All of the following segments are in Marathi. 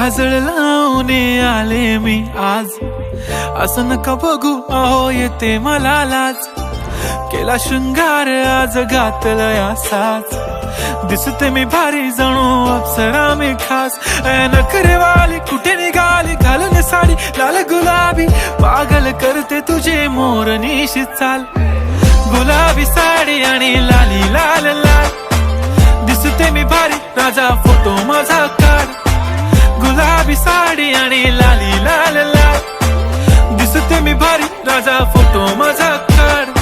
काजळ लावून आले मी आज, असं नका बघू अहो येते मला लाज. केला शृंगार आज घातलंय असाच, दिसते मी भारी जणू अप्सरा मी खास. नखरेवाली कुठे निघाली घालून साडी लाल गुलाबी, पागल करते तुझे मोरनीशी चाल. गुलाबी साडी आणि लाली लाल लाल, दिसते मी भारी राजा फोटो माझा काढ. गुलाबी साडी आणि लाली लाल लाल, दिसते मी भारी राजा फोटो माझा काढ.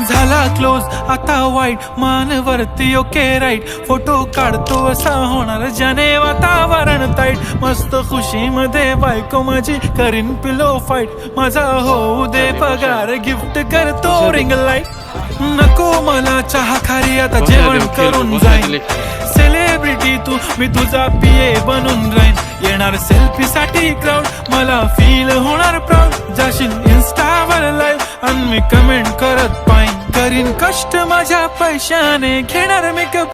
झाला क्लोज आता वाईट, मान वरती ओके राईट. फोटो काढतो असा होणार ज्याने वातावरण ताईट. मस्त खुशी मध्ये बायको माझी करीन पिलो फाईट. माझा होऊ दे पगार गिफ्ट करतो रिंग लाईट. नको मला चहा खारी आता जेवण करून जाईन. सेलिब्रिटी तू मी तुझा पिये बनून राहीन. येणार सेल्फी साठी क्राऊड मला फील होणार प्राऊड. जाशील इन्स्टावर लाईव्ह आणि मी कमेंट करत पाईन. करीन कष्ट माझ्या पैशाने घेणार मेकअप.